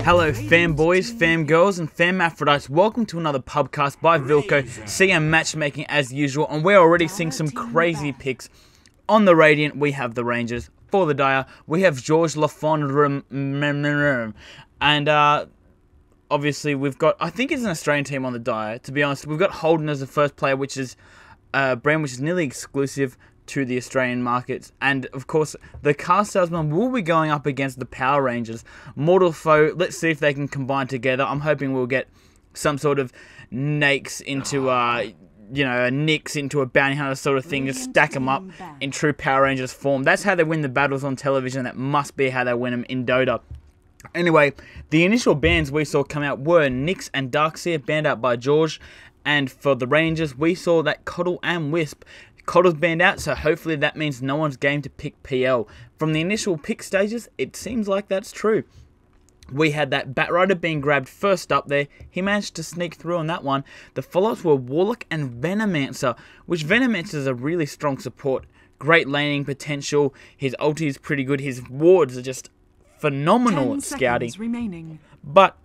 Hello fanboys, fangirls and fanmaphrodites, welcome to another pubcast by Vilko, CM Matchmaking as usual, and we're already seeing some crazy picks. On the Radiant, we have the Rangers. For the Dire, we have Jorge, Lafond, and obviously we've got, I think it's an Australian team on the Dire, to be honest. We've got Holden as the first player, which is a brand which is nearly exclusive to the Australian markets, and of course the car salesman will be going up against the Power Rangers. Mortal foe, let's see if they can combine together. I'm hoping we'll get some sort of Nakes into a Nix into a bounty hunter sort of thing, just stack them up in true Power Rangers form. That's how they win the battles on television. That must be how they win them in Dota. Anyway, the initial bans we saw come out were Nix and Darkseer, banned out by Jorge, and for the Rangers we saw that Coddle and Wisp. Coddle's banned out, so hopefully that means no one's game to pick PL. From the initial pick stages, it seems like that's true. We had that Batrider being grabbed first up there. He managed to sneak through on that one. The follow-ups were Warlock and Venomancer, which Venomancer is a really strong support. Great laning potential. His ulti is pretty good. His wards are just phenomenal at scouting. Remaining. But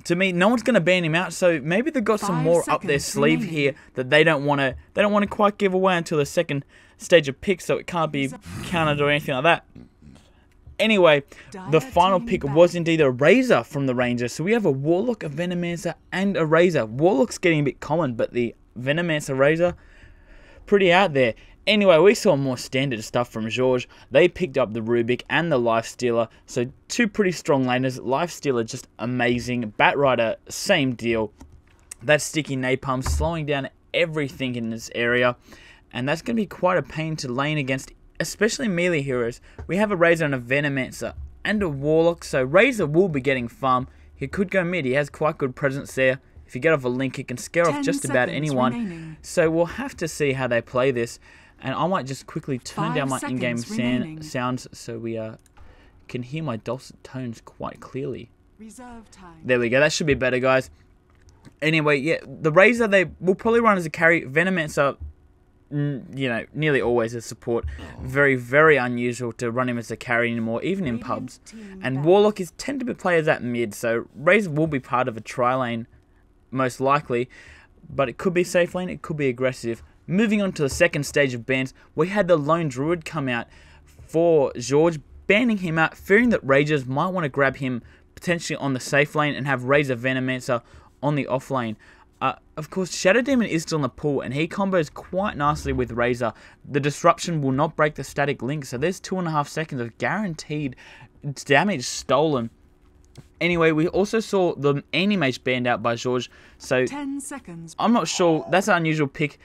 to me, no one's going to ban him out, so maybe they've got some more up their sleeve here that they don't want to quite give away until the second stage of picks, so it can't be counted or anything like that. Anyway, the final pick was indeed a Razor from the Rangers. So we have a Warlock, a Venomancer, and a Razor. Warlock's getting a bit common, but the Venomancer Razor, pretty out there. Anyway, we saw more standard stuff from Jorge. They picked up the Rubik and the Lifestealer. So two pretty strong laners. Lifestealer just amazing. Batrider, same deal. That sticky napalm slowing down everything in this area. And that's going to be quite a pain to lane against, especially melee heroes. We have a Razor and a Venomancer and a Warlock. So Razor will be getting farm. He could go mid. He has quite good presence there. If you get off a link, he can scare off just about anyone. Remaining. So we'll have to see how they play this. And I might just quickly turn down my in-game sounds so we can hear my dulcet tones quite clearly. Reserve time. There we go. That should be better, guys. Anyway, yeah, the Razor, they will probably run as a carry. Venomancer, nearly always a support. Very, very unusual to run him as a carry anymore, even in pubs. And Warlock is tend to be players at mid, so Razor will be part of a tri-lane, most likely. But it could be safe lane, it could be aggressive. Moving on to the second stage of bans, we had the Lone Druid come out for Jorge, banning him out, fearing that Rangers might want to grab him potentially on the safe lane and have Razor Venomancer on the off lane. Of course, Shadow Demon is still in the pool, and he combos quite nicely with Razor. The disruption will not break the static link, so there's 2.5 seconds of guaranteed damage stolen. Anyway, we also saw the Anti-Mage banned out by Jorge, so 10 seconds. I'm not sure, that's an unusual pick.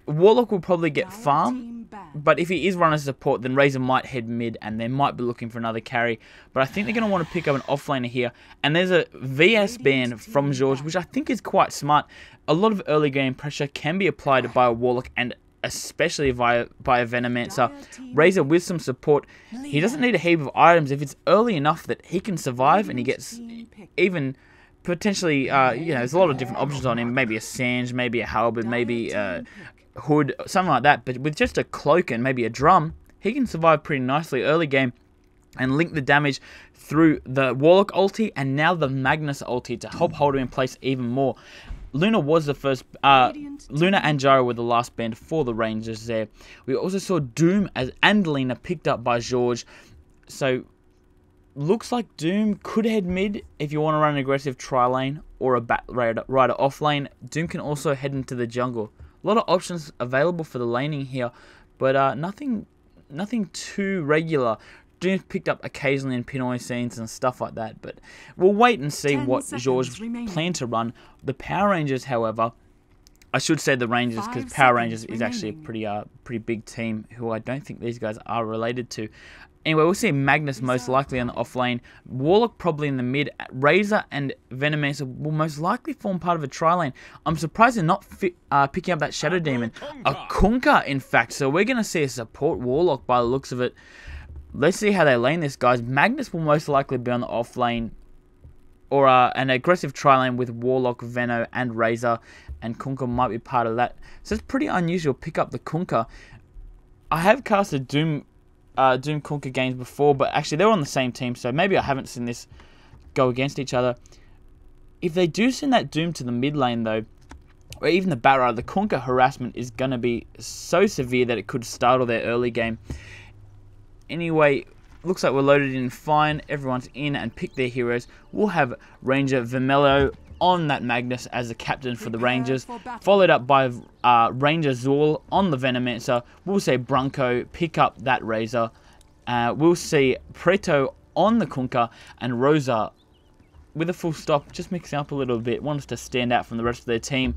Warlock will probably get farm, but if he is run as support, then Razor might head mid, and they might be looking for another carry. But I think they're going to want to pick up an offlaner here, and there's a VS ban from Jorge, which I think is quite smart. A lot of early game pressure can be applied by a Warlock, and especially by a Venomancer. Razor with some support, he doesn't need a heap of items if it's early enough that he can survive, and he gets even potentially, there's a lot of different options on him. Maybe a Sange, maybe a Halberd, maybe Hood, something like that. But with just a cloak and maybe a drum, he can survive pretty nicely early game and link the damage through the Warlock ulti and now the Magnus ulti to help hold him in place even more. Luna was the first, Luna and Gyro were the last band for the Rangers there. We also saw Doom and Lena picked up by Jorge. So looks like Doom could head mid if you want to run an aggressive tri-lane or a Batrider off lane. Doom can also head into the jungle. A lot of options available for the laning here, but nothing too regular. Doom's picked up occasionally in Pinoy scenes and stuff like that, but we'll wait and see what Jorge plans to run. The Power Rangers, however, I should say the Rangers, because Power Rangers is actually a pretty big team who I don't think these guys are related to. Anyway, we'll see Magnus most likely on the off lane. Warlock probably in the mid. Razor and Venomancer will most likely form part of a tri-lane. I'm surprised they're not picking up that Shadow Demon. A Kunkka, in fact. So we're going to see a support Warlock by the looks of it. Let's see how they lane this, guys. Magnus will most likely be on the off lane. Or an aggressive tri-lane with Warlock, Veno, and Razor. And Kunkka might be part of that. So it's pretty unusual. Pick up the Kunkka. I have casted Doom Kunkka games before, but actually they were on the same team, so maybe I haven't seen this go against each other. If they do send that Doom to the mid lane though, or even the Batrider, the Kunkka harassment is going to be so severe that it could startle their early game. Anyway, looks like we're loaded in fine. Everyone's in and picked their heroes. We'll have Ranger Vermelho on that Magnus as the captain for the Rangers, followed up by Ranger Zorl on the Venomancer. We'll see Brunko pick up that Razor. We'll see Preto on the Kunkka, and Rosa with a full stop, just mixing up a little bit, wants to stand out from the rest of their team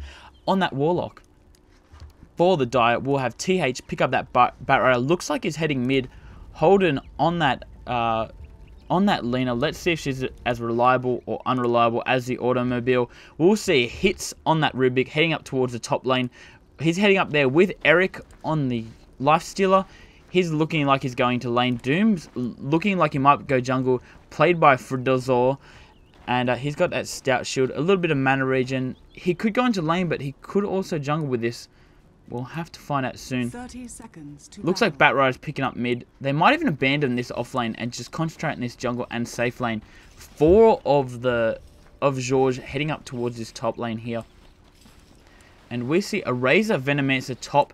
on that Warlock. For the Dire, we'll have TH pick up that Batrider. Looks like he's heading mid. Holden on that Lena. Let's see if she's as reliable or unreliable as the Automobile. We'll see hits on that Rubik heading up towards the top lane. He's heading up there with Eric on the Lifestealer. He's looking like he's going to lane. Doom's looking like he might go jungle, played by Fridazor. And he's got that stout shield, a little bit of mana regen. He could go into lane, but he could also jungle with this. We'll have to find out soon. 30 seconds to Looks like Batrider's picking up mid. They might even abandon this off lane and just concentrate on this jungle and safe lane. 4 of Jorge heading up towards this top lane here. And we see a Razor Venomancer top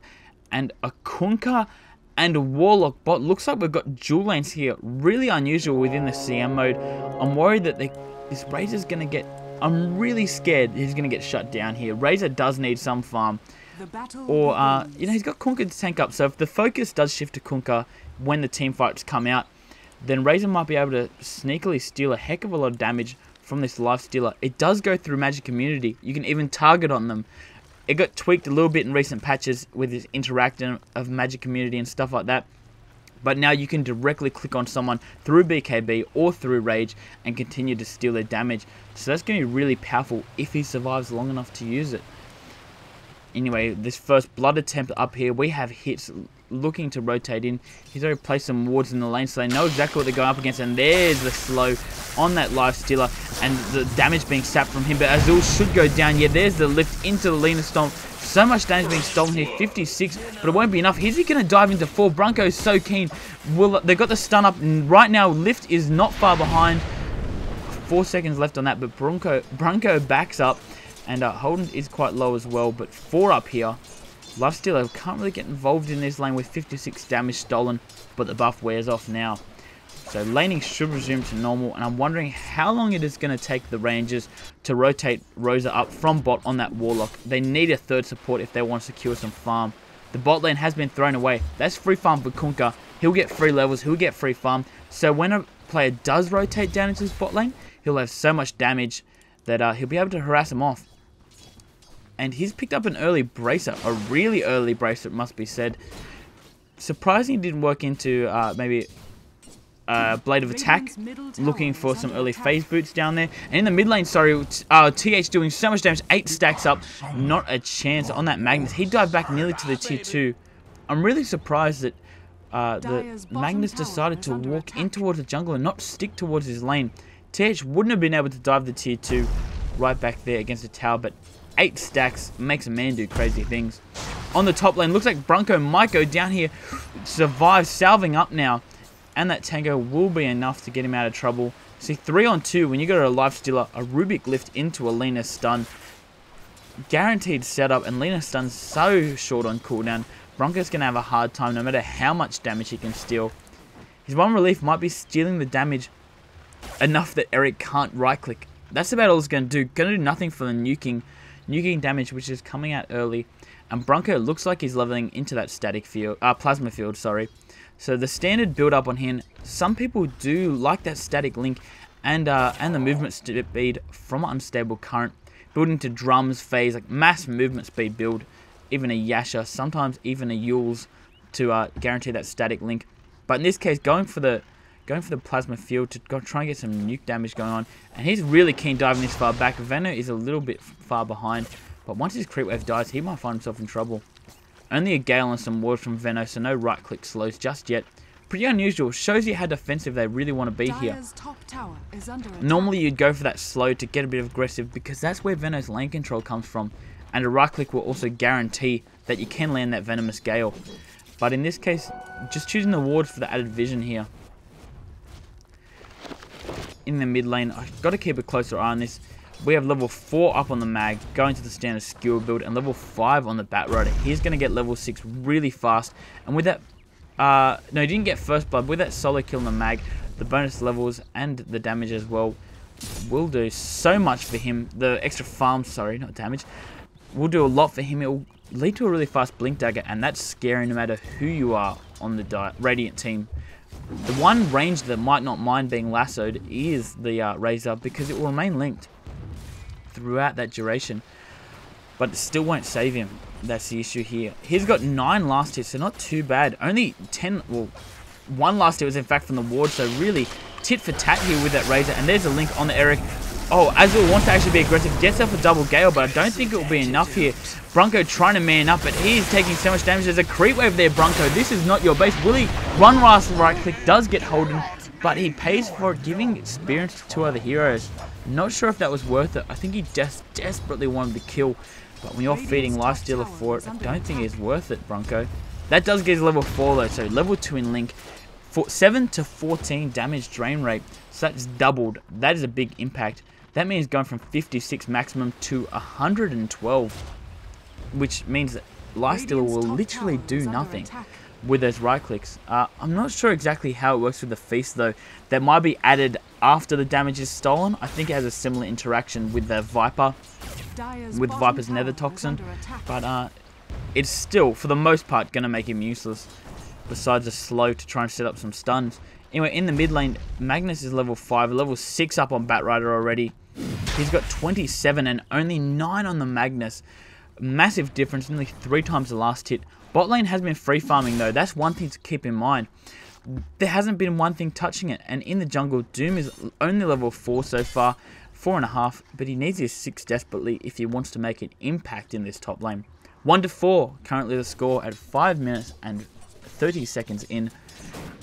and a Kunkka and a Warlock bot. Looks like we've got dual lanes here. Really unusual within the CM mode. I'm worried that this Razor's going to get... I'm really scared he's going to get shut down here. Razor does need some farm. Or, you know, he's got Kunkka to tank up. So if the focus does shift to Kunkka when the team fights come out, then Razor might be able to sneakily steal a heck of a lot of damage from this Lifestealer. It does go through Magic Community. You can even target on them. It got tweaked a little bit in recent patches with this interaction of Magic Community and stuff like that. But now you can directly click on someone through BKB or through Rage and continue to steal their damage. So that's going to be really powerful if he survives long enough to use it. Anyway, this first blood attempt up here, we have hits looking to rotate in. He's already placed some wards in the lane, so they know exactly what they're going up against. And there's the slow on that Lifestealer, and the damage being sapped from him. But Azul should go down. Yeah, there's the lift into the Lena Stomp. So much damage being stolen here, 56, but it won't be enough. Is he going to dive into 4? Brunko is so keen. They've got the stun up right now. Lift is not far behind. 4 seconds left on that, but Brunko backs up. And Holden is quite low as well, but 4 up here. Lifestealer can't really get involved in this lane with 56 damage stolen, but the buff wears off now. So laning should resume to normal, and I'm wondering how long it is going to take the Rangers to rotate Rosa up from bot on that Warlock. They need a third support if they want to secure some farm. The bot lane has been thrown away. That's free farm for Kunkka. He'll get free levels, he'll get free farm. So when a player does rotate down into his bot lane, he'll have so much damage that he'll be able to harass him off. And he's picked up an early bracer, a really early bracer, it must be said. Surprisingly, didn't work into maybe Blade of Attack, looking for some early phase boots down there. And in the mid lane, sorry, TH doing so much damage, 8 stacks up, not a chance on that Magnus. He dived back nearly to the tier 2. I'm really surprised that the Magnus decided to walk in towards the jungle and not stick towards his lane. TH wouldn't have been able to dive the tier 2 right back there against the tower, but 8 stacks makes a man do crazy things. On the top lane, looks like Brunko might go down here, survive, salving up now, and that tango will be enough to get him out of trouble. See, 3 on 2, when you go to a Lifestealer, a Rubik lift into a Lena stun, guaranteed setup, and Lena stun's so short on cooldown, Brunko's going to have a hard time no matter how much damage he can steal. His one relief might be stealing the damage enough that Eric can't right click. That's about all it's going to do. Going to do nothing for the nuking damage, which is coming out early. And Brunko looks like he's leveling into that static field, plasma field, sorry. So the standard build up on him, some people do like that static link and the movement speed from unstable current, building to drums phase, like mass movement speed build, even a Yasha, sometimes even a Yules to guarantee that static link. But in this case, going for the plasma field to try and get some nuke damage going on. And he's really keen diving this far back. Veno is a little bit far behind, but once his creep wave dies, he might find himself in trouble. Only a Gale and some wards from Veno, so no right click slows just yet. Pretty unusual, shows you how defensive they really want to be here. Normally you'd go for that slow to get a bit of aggressive, because that's where Veno's lane control comes from. And a right click will also guarantee that you can land that Venomous Gale. But in this case, just choosing the wards for the added vision here. In the mid lane, I've got to keep a closer eye on this. We have level 4 up on the mag, going to the standard skill build, and level 5 on the Bat Rider. He's going to get level 6 really fast. And with that, no, he didn't get first blood. With that solo kill on the mag, the bonus levels and the damage as well will do so much for him. The extra farm, sorry, not damage, will do a lot for him. It will lead to a really fast blink dagger, and that's scary no matter who you are on the Radiant team. The one range that might not mind being lassoed is the Razor, because it will remain linked throughout that duration, but it still won't save him. That's the issue here. He's got 9 last hits, so not too bad. Only 10, well, 1 last hit was in fact from the ward, so really tit for tat here with that Razor. And there's a link on the Eric. Oh, Azul wants to actually be aggressive, gets up a double gale, but I don't think it will be enough here. Bronco trying to man up, but he is taking so much damage. There's a creep wave there, Bronco. This is not your base. Will he run past right click? Does get Holden, but he pays for it, giving experience to 2 other heroes. Not sure if that was worth it. I think he just desperately wanted to kill, but when you're feeding Lifestealer for it, I don't think it's worth it, Bronco. That does get his level 4 though, so level 2 in Link. 7 to 14 damage drain rate, so that's doubled. That is a big impact. That means going from 56 maximum to 112, which means that Lifestealer will literally do nothing with those right clicks. I'm not sure exactly how it works with the feast though. That might be added after the damage is stolen. I think it has a similar interaction with the Viper, with Viper's Nether Toxin, but it's still, for the most part, going to make him useless, besides a slow to try and set up some stuns. Anyway, in the mid lane, Magnus is level 5, level 6 up on Bat Rider already. He's got 27 and only 9 on the Magnus. Massive difference, nearly 3 times the last hit. Bot lane has been free farming though, that's one thing to keep in mind. There hasn't been one thing touching it, and in the jungle, Doom is only level 4 so far, 4.5, but he needs his 6 desperately if he wants to make an impact in this top lane. 1-4, currently the score at 5 minutes and 30 seconds in.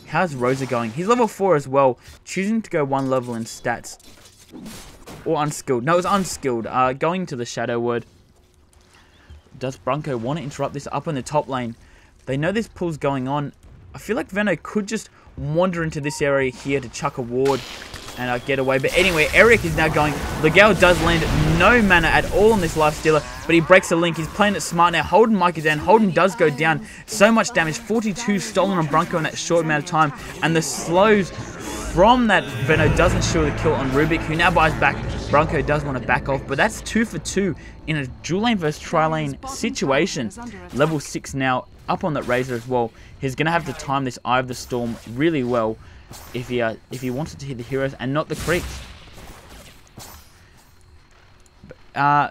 How's Rosa going? He's level 4 as well, choosing to go 1 level in stats. Or unskilled. No, it's unskilled. Going to the Shadow Word. Does Bronco want to interrupt this up in the top lane? They know this pull's going on. I feel like Veno could just wander into this area here to chuck a ward and get away. But anyway, Eric is now going. The Gale does land no mana at all on this Lifestealer, but he breaks the link. He's playing it smart now. Holden Mike is down. Holden does go down. So much damage. 42 stolen on Bronco in that short amount of time. And the slows from that Veno doesn't show the kill on Rubik, who now buys back. Bronco does want to back off, but that's 2 for 2 in a dual lane versus tri-lane situation. Level 6 now, up on that Razor as well. He's going to have to time this Eye of the Storm really well if he wants it to hit the heroes and not the creeps. Yeah,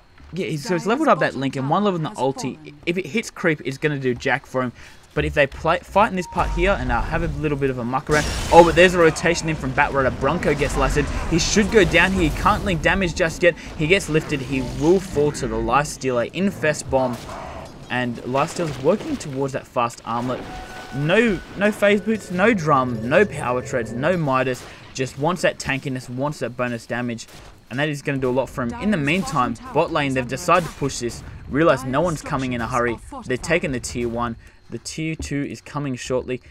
so he's leveled up that Link, and 1 level in the ulti. If it hits creep, it's going to do jack for him. But if they fight in this part here and have a little bit of a muck around. Oh, but there's a rotation in from Bat Rider. Bronco gets lasted. He should go down here. He can't link damage just yet. He gets lifted. He will fall to the Lifestealer. Infest Bomb. And Lifestealer's working towards that fast armlet. No phase boots, no drum, no power treads, no Midas. Just wants that tankiness, wants that bonus damage. And that is going to do a lot for him. In the meantime, bot lane, they've decided to push this. Realize no one's coming in a hurry. They're taking the tier 1. The tier 2 is coming shortly.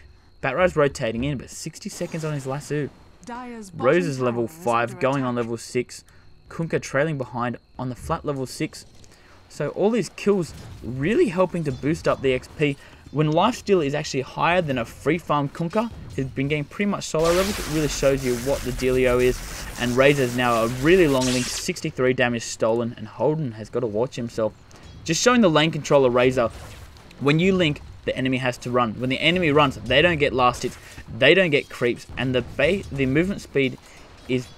Batrider's rotating in, but 60 seconds on his lasso. Rose is level 5, going on level 6. Kunkka trailing behind on the flat level 6. So all these kills really helping to boost up the XP. When Lifestealer is actually higher than a free farm Kunkka, he's been getting pretty much solo levels. It really shows you what the dealio is. And Razor is now a really long link, 63 damage stolen, and Holden has got to watch himself. Just showing the lane controller Razor, when you link, the enemy has to run. When the enemy runs, they don't get last hits, they don't get creeps, and the movement speed is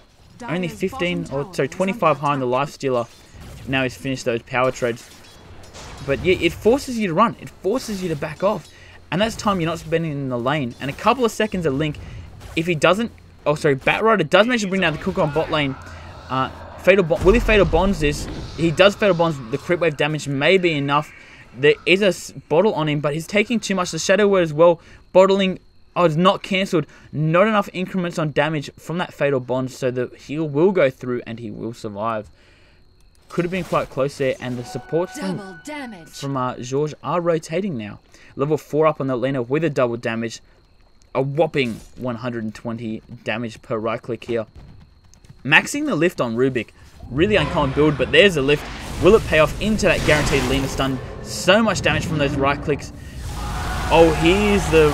only 25 high on the Lifestealer. Now he's finished those power trades. But yeah, it forces you to run. It forces you to back off. And that's time you're not spending in the lane. And a couple of seconds of Link, if he doesn't... Oh, sorry, Bat Rider does manage to bring down the Kunkka on bot lane. Will he Fatal Bonds this? He does Fatal Bonds. The crit wave damage may be enough. There is a bottle on him, but he's taking too much. The Shadow Word as well. Bottling... Oh, it's not cancelled. Not enough increments on damage from that Fatal Bond, so the heal will go through and he will survive. Could have been quite close there, and the supports from Jorge are rotating now. Level 4 up on the Lena with a double damage. A whopping 120 damage per right click here. Maxing the lift on Rubik. Really uncommon build, but there's a lift. Will it pay off into that guaranteed Lena stun? So much damage from those right clicks. Oh, here's the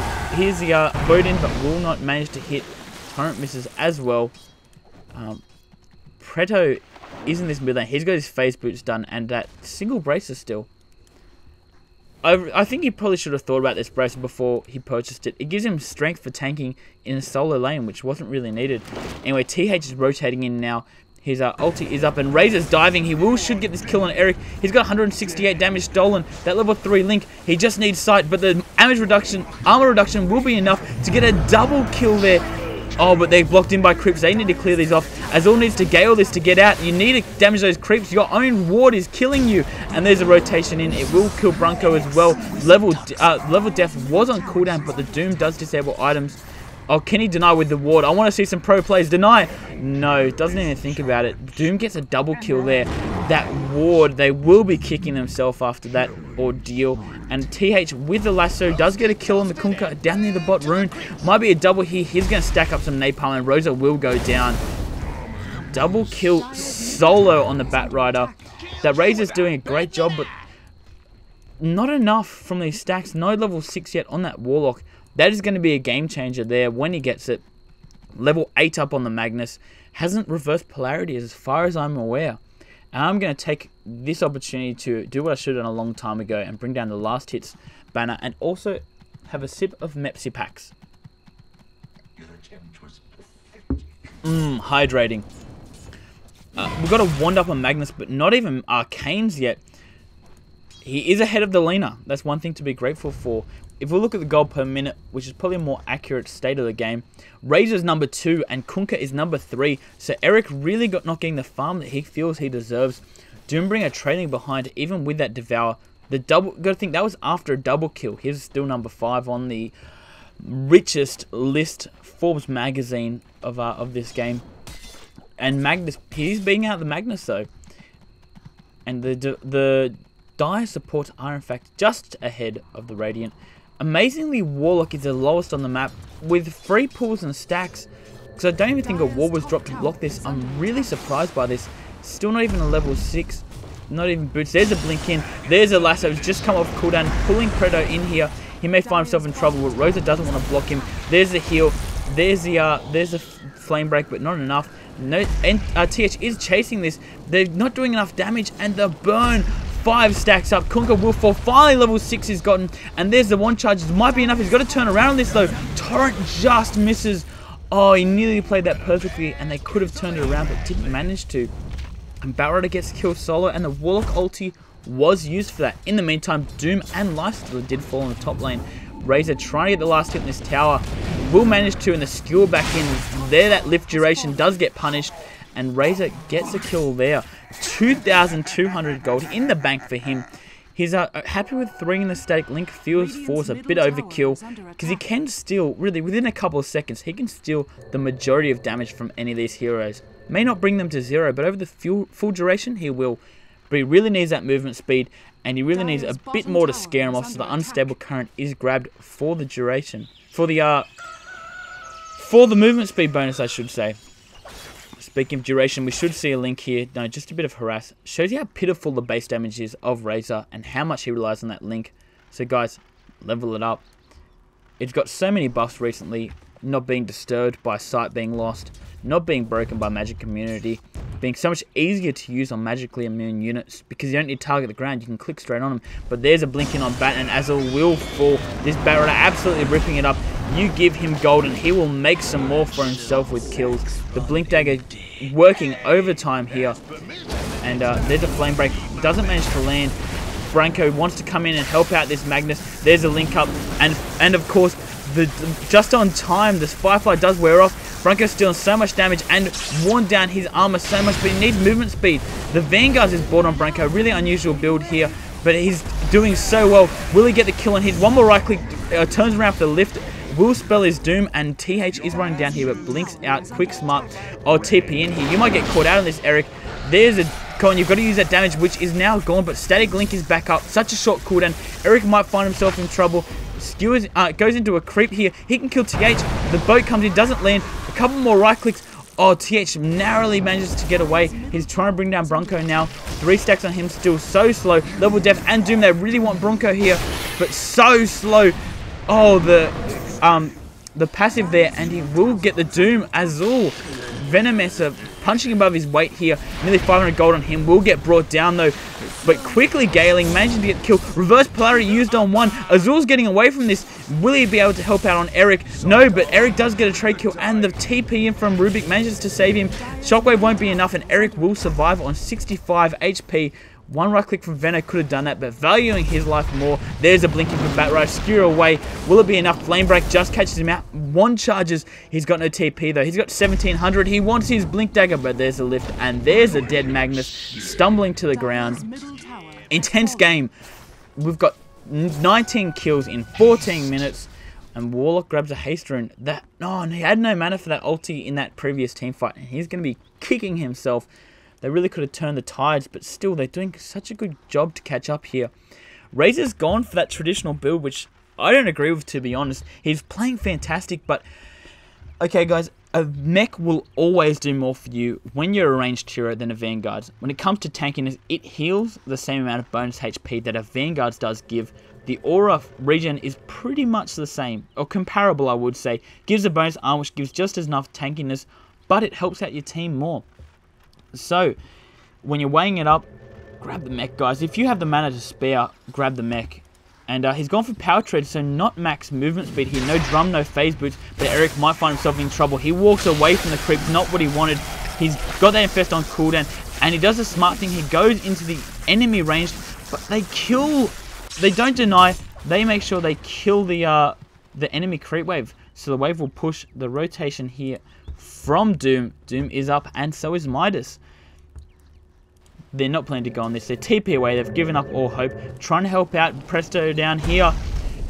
Bodin, but will not manage to hit. Torrent misses as well. Preto is in this mid lane. He's got his phase boots done, and that single bracer still. I think he probably should have thought about this bracer before he purchased it. It gives him strength for tanking in a solo lane, which wasn't really needed. Anyway, TH is rotating in now. His ulti is up, and Razor's diving. He should get this kill on Eric. He's got 168 damage stolen. That level 3 Link, he just needs sight, but the damage reduction, armor reduction will be enough to get a double kill there. Oh, but they're blocked in by creeps. They need to clear these off. Azul needs to gale this to get out. You need to damage those creeps. Your own ward is killing you. And there's a rotation in. It will kill Bronco as well. Level Death was on cooldown, but the Doom does disable items. Oh, can he deny with the ward? I want to see some pro plays. Deny. No, doesn't even think about it. Doom gets a double kill there. That ward, they will be kicking themselves after that ordeal. And TH with the lasso does get a kill on the Kunkka down near the bot rune. Might be a double here. He's going to stack up some napalm, and Rosa will go down. Double kill solo on the Batrider. That Razor's doing a great job, but not enough from these stacks. No level 6 yet on that Warlock. That is going to be a game changer there when he gets it. Level 8 up on the Magnus. Hasn't reversed polarity as far as I'm aware. And I'm going to take this opportunity to do what I should have done a long time ago and bring down the last hits banner and also have a sip of Mepsi packs. Hydrating. We've got a wand up on Magnus, but not even Arcanes yet. He is ahead of the Lena. That's one thing to be grateful for. If we look at the gold per minute, which is probably a more accurate state of the game, Razor's number 2 and Kunkka is number 3. So Eric really not getting the farm that he feels he deserves. Doombringer trailing behind, even with that Devour. The double, got to think that was after a double kill. He's still number 5 on the richest list, Forbes magazine of this game. And Magnus, he's beating out the Magnus though. And the Dire supports are in fact just ahead of the Radiant. Amazingly, Warlock is the lowest on the map with free pulls and stacks. Because I don't even think a wall was dropped to block this. I'm really surprised by this. Still not even a level 6. Not even boots. There's a blink in. There's a lasso. It's just come off cooldown. Pulling Preto in here. He may find himself in trouble. But Rosa doesn't want to block him. There's the heal. There's the flame break, but not enough. No, and TH is chasing this. They're not doing enough damage. And the burn. 5 stacks up. Kunkka will fall. Finally, level 6 is gotten. And there's the one charge. It might be enough. He's got to turn around on this, though. Torrent just misses. Oh, he nearly played that perfectly. And they could have turned it around, but didn't manage to. And Batrider gets killed solo. And the Warlock ulti was used for that. In the meantime, Doom and Lifestealer did fall in the top lane. Razor trying to get the last hit in this tower. Will manage to, and the skill back in. There, that lift duration does get punished. And Razor gets a kill there. 2,200 gold in the bank for him. He's happy with 3 in the static. Link feels 4's a bit overkill. Because he can steal, really, within a couple of seconds, he can steal the majority of damage from any of these heroes. May not bring them to 0, but over the full duration, he will. But he really needs that movement speed. And he really needs a bit more to scare him off. So the unstable current is grabbed for the duration. For the movement speed bonus, I should say. Speaking of duration, we should see a link here. No, just a bit of harass. Shows you how pitiful the base damage is of Razor and how much he relies on that link. So guys, level it up. It's got so many buffs recently. Not being disturbed by sight being lost. Not being broken by magic immunity. Being so much easier to use on magically immune units. Because you don't need to target the ground. You can click straight on them. But there's a blink in on Bat, and Azul will fall. This Batrider absolutely ripping it up. You give him gold and he will make some more for himself with kills. The Blink Dagger working overtime here. And there's a flame break. Doesn't manage to land. Branko wants to come in and help out this Magnus. There's a link up. And of course, just on time, the Firefly does wear off. Branko's stealing so much damage and worn down his armor so much, but he needs movement speed. The Vanguard is bought on Branko. Really unusual build here, but he's doing so well. Will he get the kill on his one more right click? Turns around for the lift. Will spell his doom, and TH is running down here, but blinks out. Quick smart. Oh, TP in here. You might get caught out on this, Eric. There's a Come on, you've got to use that damage, which is now gone, but Static Link is back up. Such a short cooldown. Eric might find himself in trouble. Skewers goes into a creep here. He can kill TH. The boat comes in, doesn't land. A couple more right clicks. Oh, TH narrowly manages to get away. He's trying to bring down Bronco now. 3 stacks on him, still so slow. Level Def and Doom, they really want Bronco here, but so slow. Oh, the passive there, and he will get the Doom. Azul, Venomessa punching above his weight here. Nearly 500 gold on him. Will get brought down though, but quickly Galing managing to get killed. Reverse Polarity used on one. Azul's getting away from this. Will he be able to help out on Eric? No, but Eric does get a trade kill, and the TP in from Rubik manages to save him. Shockwave won't be enough, and Eric will survive on 65 HP. One right click from Veno could have done that, but valuing his life more. There's a blinking from Batrider. Skewer away. Will it be enough? Flame Break just catches him out. One charges. He's got no TP though. He's got 1700. He wants his Blink Dagger, but there's a lift, and there's a dead Magnus stumbling to the ground. Intense game. We've got 19 kills in 14 minutes, and Warlock grabs a haste rune. And he had no mana for that ulti in that previous team fight, and he's going to be kicking himself. They really could have turned the tides, but still, they're doing such a good job to catch up here. Razor's gone for that traditional build, which I don't agree with, to be honest. He's playing fantastic, but... Okay, guys, a mech will always do more for you when you're a ranged hero than a Vanguard. When it comes to tankiness, it heals the same amount of bonus HP that a Vanguard does give. The aura regen is pretty much the same, or comparable, I would say. Gives a bonus arm, which gives just as enough tankiness, but it helps out your team more. So, when you're weighing it up, grab the mech, guys. If you have the mana to spare, grab the mech. And he's gone for Power Tread, so not max movement speed here. No drum, no phase boots, but Eric might find himself in trouble. He walks away from the creep, not what he wanted. He's got that Infest on cooldown, and he does a smart thing. He goes into the enemy range, but they kill... They don't deny. They make sure they kill the enemy creep wave. So the wave will push the rotation here from Doom. Doom is up, and so is Midas. They're not planning to go on this. They're TP away. They've given up all hope. Trying to help out. Presto down here.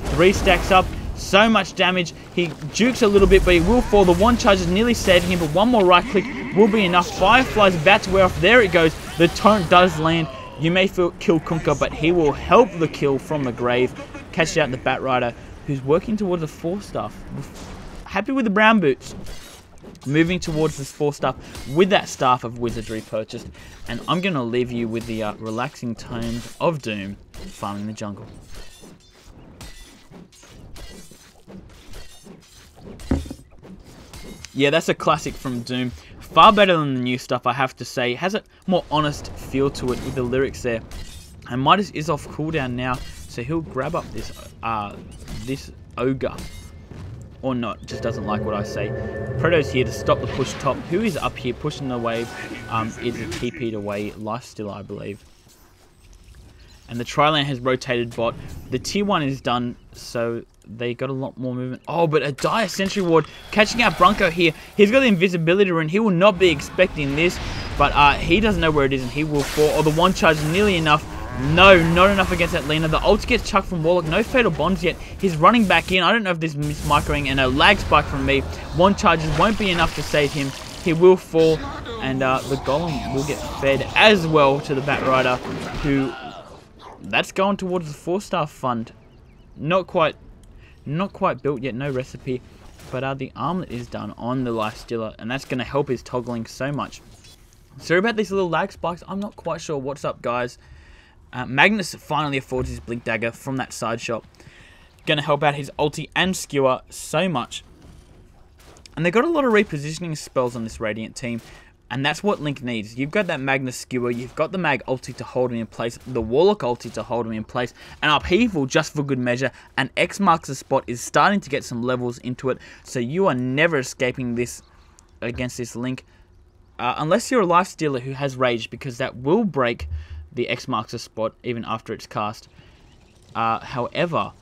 3 stacks up. So much damage. He jukes a little bit, but he will fall. The one charge is nearly saving him, but one more right click will be enough. Firefly's about to wear off. There it goes. The torrent does land. You may kill Kunkka, but he will help the kill from the grave. Catch out the Batrider, who's working towards a 4-star. Happy with the brown boots. Moving towards this 4-star with that Staff of Wizardry purchased. And I'm going to leave you with the relaxing tones of Doom farming the jungle. Yeah, that's a classic from Doom. Far better than the new stuff, I have to say. Has a more honest feel to it with the lyrics there. And Midas is off cooldown now, so he'll grab up this this ogre. Or not, just doesn't like what I say. Preto's here to stop the push top. Who is up here pushing the wave is a TP'd away Lifestealer, I believe. And the Triland has rotated bot. The tier 1 is done, so they got a lot more movement. Oh, but a dire Sentry Ward catching out Bronco here. He's got the invisibility rune. He will not be expecting this, but he doesn't know where it is, and he will fall. Oh, the one charge is nearly enough. No, not enough against that Lina. The ult gets chucked from Warlock. No Fatal Bonds yet. He's running back in. I don't know if this is mismicroing, and a lag spike from me. One charges won't be enough to save him. He will fall, and the Golem will get fed as well to the Batrider, who... That's going towards the 4-star fund. Not quite built yet, no recipe. But the armlet is done on the Lifestealer, and that's going to help his toggling so much. Sorry about these little lag spikes. I'm not quite sure what's up, guys. Magnus finally affords his Blink Dagger from that side shot. Going to help out his ulti and skewer so much. And they got a lot of repositioning spells on this Radiant team. And that's what Link needs. You've got that Magnus skewer, you've got the Mag ulti to hold him in place, the Warlock ulti to hold him in place, and Upheaval just for good measure, and X marks the spot is starting to get some levels into it, so you are never escaping this against this Link. Unless you're a Lifestealer who has Rage, because that will break the X marks the spot even after it's cast. However,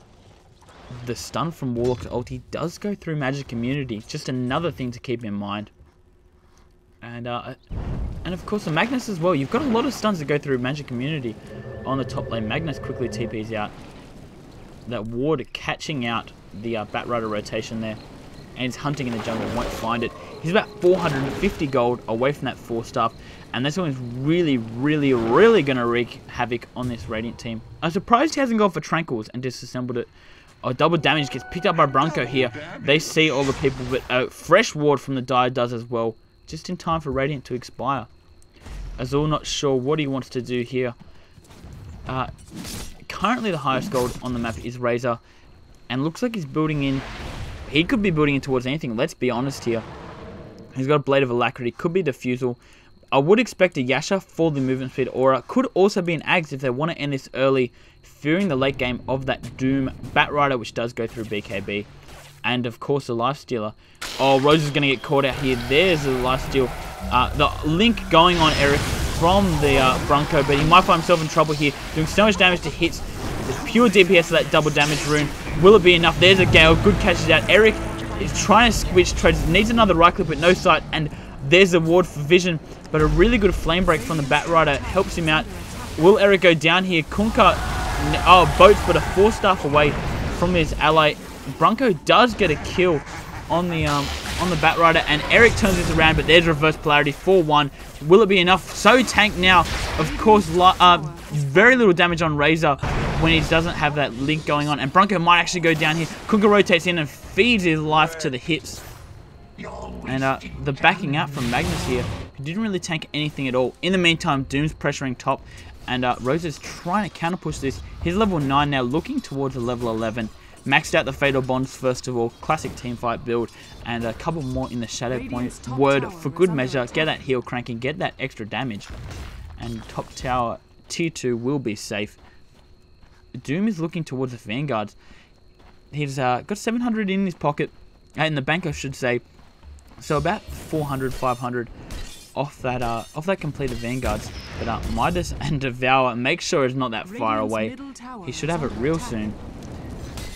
the stun from Warlock's ulti does go through Magic Immunity. Just another thing to keep in mind. And of course the Magnus as well. You've got a lot of stuns that go through Magic Immunity on the top lane. Magnus quickly TPs out. That ward catching out the Batrider rotation there. and he's hunting in the jungle, won't find it. He's about 450 gold away from that 4-star, and this one is really, really, really going to wreak havoc on this Radiant team. I'm surprised he hasn't gone for Tranquils and disassembled it. Oh, double damage gets picked up by Bronco here. They see all the people, but a fresh ward from the Dire does as well, just in time for Radiant to expire. Azul not sure what he wants to do here. Currently the highest gold on the map is Razor, and looks like he's building in. He could be building in towards anything, let's be honest here. He's got a Blade of Alacrity, could be Diffusal. I would expect a Yasha for the movement speed aura. Could also be an Ags if they want to end this early, fearing the late game of that Doom Batrider, which does go through BKB. And of course the Lifestealer. Oh, Rose is going to get caught out here. There's the Lifesteal. The link going on Eric from the Bronco, but he might find himself in trouble here, doing so much damage to hits. There's pure DPS of that double damage rune. Will it be enough? There's a Gale. Good catches out. Eric is trying to switch trades. Needs another right click, but no sight. And there's a ward for vision, but a really good flame break from the Batrider helps him out. Will Eric go down here? Kunkka, boats, but a 4-star away from his ally. Bronco does get a kill on the Batrider, and Eric turns this around, but there's reverse polarity 4-1. Will it be enough? So tank now. Of course, very little damage on Razor when he doesn't have that link going on, and Bronco might actually go down here. Kunkka rotates in and feeds his life to the hits. And the backing out from Magnus here, who didn't really tank anything at all. In the meantime, Doom's pressuring top, and Rosa's trying to counter push this. He's level 9 now, looking towards a level 11. Maxed out the Fatal Bonds first of all, classic teamfight build, and a couple more in the Shadow Point. Word for good measure, get that heal cranking, get that extra damage. And top tower, tier 2 will be safe. Doom is looking towards the Vanguards. He's got 700 in his pocket, in the bank I should say. So about 400, 500 off that completed Vanguards. But Midas and Devour, make sure it's not that far away. He should have it real soon.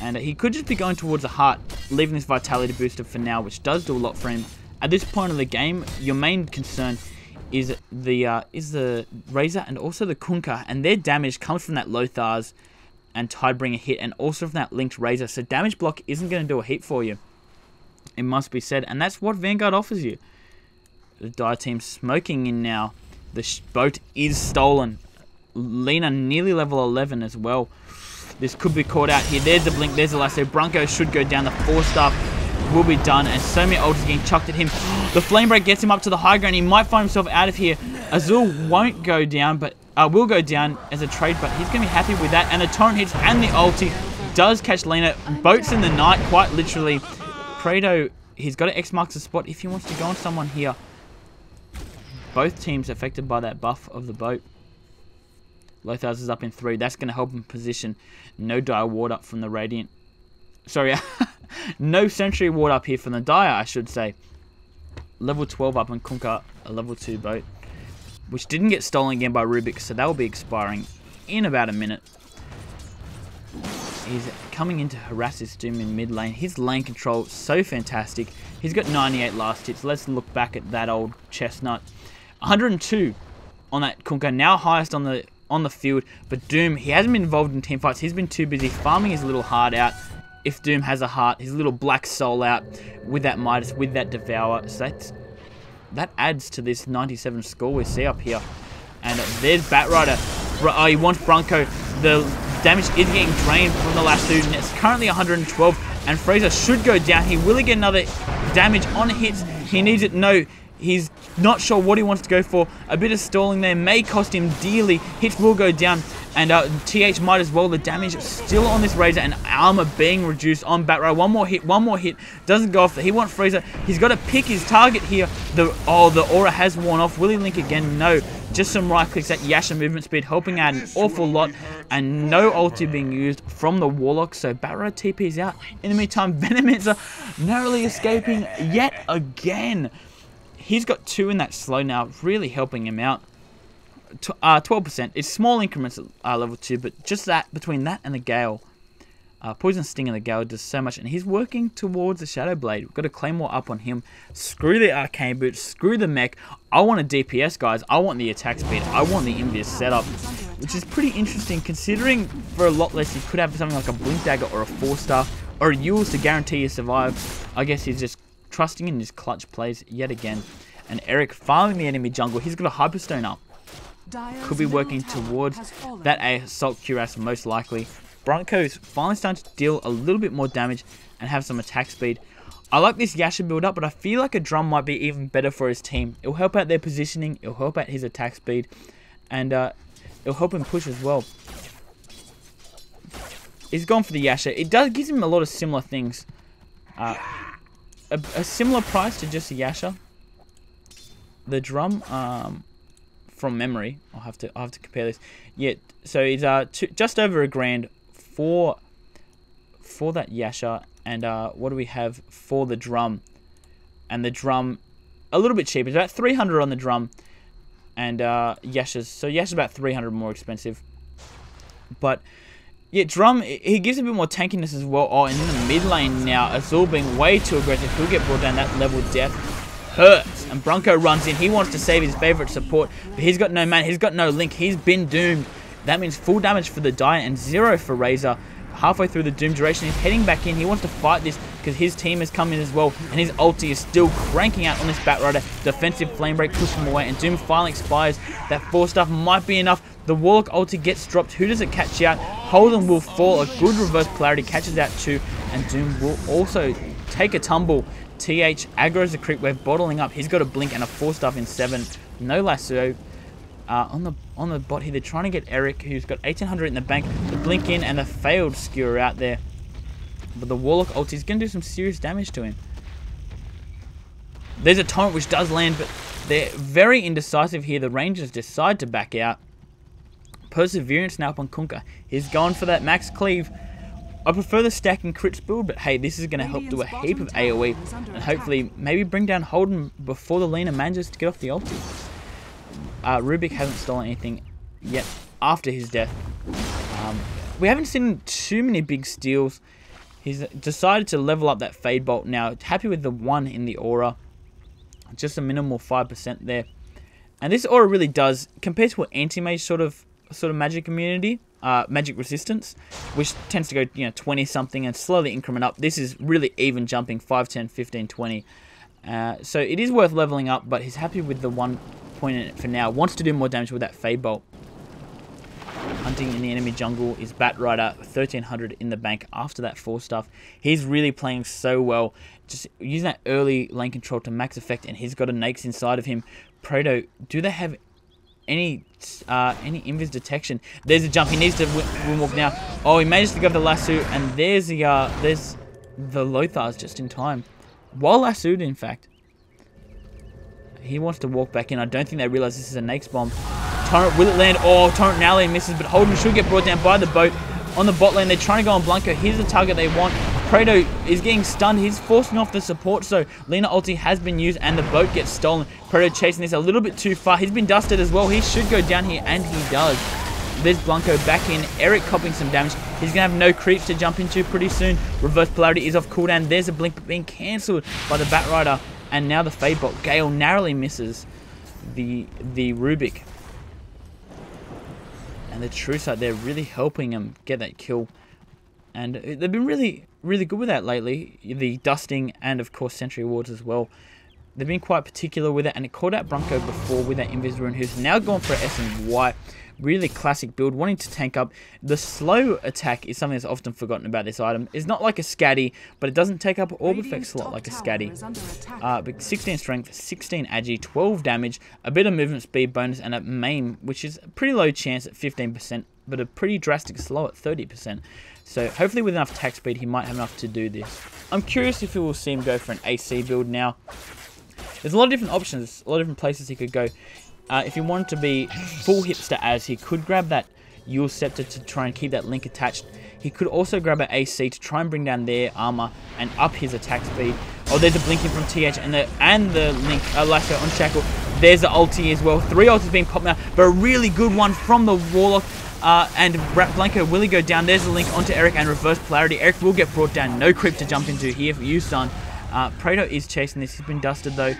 And he could just be going towards the heart, leaving this vitality booster for now, which does do a lot for him. At this point of the game, your main concern is the Razor and also the Kunkka, and their damage comes from that Lothars and Tidebringer hit, and also from that linked Razor. So damage block isn't going to do a heap for you, it must be said, and that's what Vanguard offers you. The Dire team smoking in now. The boat is stolen. Lina nearly level 11 as well. This could be caught out here. There's the blink, there's the last. So Bronco should go down. The 4-star will be done, and so many ults are getting chucked at him. The flame break gets him up to the high ground. He might find himself out of here. Azul won't go down, but will go down as a trade, but he's going to be happy with that. And the torrent hits and the ulti does catch Lina. Boats in the night, quite literally. Prado, he's got to X marks the spot if he wants to go on someone here. Both teams affected by that buff of the boat. Lothars is up in 3. That's going to help him position. No Dire ward up from the Radiant. Sorry, no Sentry ward up here from the Dire, I should say. Level 12 up on Kunkka, a level 2 boat, which didn't get stolen again by Rubik, so that will be expiring in about a minute. He's coming in to harass his Doom in mid lane. His lane control so fantastic. He's got 98 last hits. Let's look back at that old chestnut. 102 on that Kunkka, now highest on the field. But Doom, he hasn't been involved in team fights. He's been too busy farming his little heart out. If Doom has a heart, his little black soul out with that Midas, with that Devour. So that adds to this 97 score we see up here. And there's Batrider. Oh, he wants Bronco. The damage is getting drained from the last dude, and it's currently 112. And Fraser should go down. He will get another damage on hits. He needs it. No, he's not sure what he wants to go for. A bit of stalling there may cost him dearly. Hits will go down, and TH might as well. The damage still on this Razor, and armor being reduced on Batrider. One more hit. Doesn't go off. He wants Fraser. He's got to pick his target here. The aura has worn off. Will he link again? No. Just some right clicks at Yasha movement speed, helping out an awful lot, and no ulti being used from the Warlock, so Batrider TP's out. In the meantime, Venomins are narrowly escaping yet again. He's got 2 in that slow now, really helping him out. 12%. It's small increments at level 2, but just that, between that and the Gale. Poison Sting and the Gale does so much, and he's working towards the Shadow Blade. We've got a Claymore up on him. Screw the Arcane Boot, screw the mech. I want a DPS, guys. I want the attack speed. I want the Invis setup, which is pretty interesting, considering for a lot less you could have something like a Blink Dagger or a 4-star, or Yules to guarantee you survive. I guess he's just trusting in his clutch plays yet again. And Eric farming the enemy jungle. He's got a Hyperstone up. Could be working towards that Assault Cuirass most likely. Bronco's finally starting to deal a little bit more damage and have some attack speed. I like this Yasha build up, but I feel like a drum might be even better for his team. It'll help out their positioning, it'll help out his attack speed, and it'll help him push as well. He's gone for the Yasha. It gives him a lot of similar things. A similar price to just the Yasha. The drum, from memory, I'll have to compare this. Yeah, so it's just over $1,000 for that Yasha, and what do we have for the drum? And the drum, a little bit cheaper. It's about 300 on the drum, and Yasha's about 300 more expensive. But yeah, drum, he gives a bit more tankiness as well. Oh, and in the mid lane now, Azul being way too aggressive. He'll get brought down. That level death hurts. And Bronco runs in. He wants to save his favorite support, but he's got no man. He's got no link. He's been doomed. That means full damage for the Dire and 0 for Razor. Halfway through the Doom duration, he's heading back in. He wants to fight this because his team has come in as well, and his ulti is still cranking out on this Batrider. Defensive flame break, push him away, and Doom finally expires. That 4-stuff might be enough. The Warlock ulti gets dropped. Who does it catch out? Holden will fall. A good reverse polarity catches out too, and Doom will also take a tumble. TH aggro's the creep wave, bottling up. He's got a blink and a 4-stuff in 7. No lasso. On the bot here, they're trying to get Eric, who's got 1800 in the bank, to blink in, and the failed skewer out there. But the Warlock ulti is going to do some serious damage to him. There's a torrent which does land, but they're very indecisive here. The Rangers decide to back out. Perseverance now up on Kunkka. He's gone for that max cleave. I prefer the stack and crits build, but hey, this is going to help do a heap of AoE, and hopefully maybe bring down Holden before the Lina manages to get off the ulti. Rubik hasn't stolen anything yet after his death. We haven't seen too many big steals. He's decided to level up that Fade Bolt now. Happy with the 1 in the aura. Just a minimal 5% there. And this aura really does, compared to an anti-mage sort of magic immunity, magic resistance, which tends to go 20 something and slowly increment up. This is really even jumping 5, 10, 15, 20. So it is worth leveling up, but he's happy with the 1 point in it for now. Wants to do more damage with that Fade Bolt. Hunting in the enemy jungle is Batrider, 1300 in the bank after that 4-stuff. He's really playing so well. Just using that early lane control to max effect, and he's got a Nakes inside of him. Proto, do they have any invis detection? There's a jump. He needs to windwalk now. Oh, he managed to go for the lasso, and there's the Lothars just in time. Well lassoed, in fact. He wants to walk back in. I don't think they realize this is a Nakes bomb. Torrent, will it land? Oh, Torrent narrowly misses, but Holden should get brought down by the boat. On the bot lane, they're trying to go on Blanco. Here's the target they want. Proto is getting stunned. He's forcing off the support, so Lina ulti has been used, and the boat gets stolen. Proto chasing this a little bit too far. He's been dusted as well. He should go down here, and he does. There's Blanco back in. Eric copping some damage. He's going to have no creeps to jump into pretty soon. Reverse polarity is off cooldown. There's a blink being cancelled by the Batrider. And now the Fade Bolt. Gale narrowly misses the Rubik. And the True Sight, they're really helping him get that kill. And they've been really, really good with that lately. The dusting and, of course, Sentry Wards as well. They've been quite particular with it. And it called out Bronco before with that Invis Rune, who's now gone for S and Y. Really classic build, wanting to tank up. The slow attack is something that's often forgotten about this item. It's not like a Scatty, but it doesn't take up Orb Effect slot like a Scatty. But 16 strength, 16 agi, 12 damage, a bit of movement speed bonus, and a maim, which is a pretty low chance at 15%, but a pretty drastic slow at 30%. So hopefully with enough attack speed, he might have enough to do this. I'm curious if we will see him go for an AC build now. There's a lot of different options, a lot of different places he could go. If he wanted to be full hipster as, he could grab that Yule Scepter to try and keep that link attached. He could also grab an AC to try and bring down their armor and up his attack speed. Oh, there's a blinking from TH and the link lasso on Shackle. There's the ulti as well. 3 ultis being popped now, but a really good one from the Warlock. And Blanco will he go down. There's a link onto Eric and reverse polarity. Eric will get brought down. No creep to jump into here for you, son. Proto is chasing this. He's been dusted though.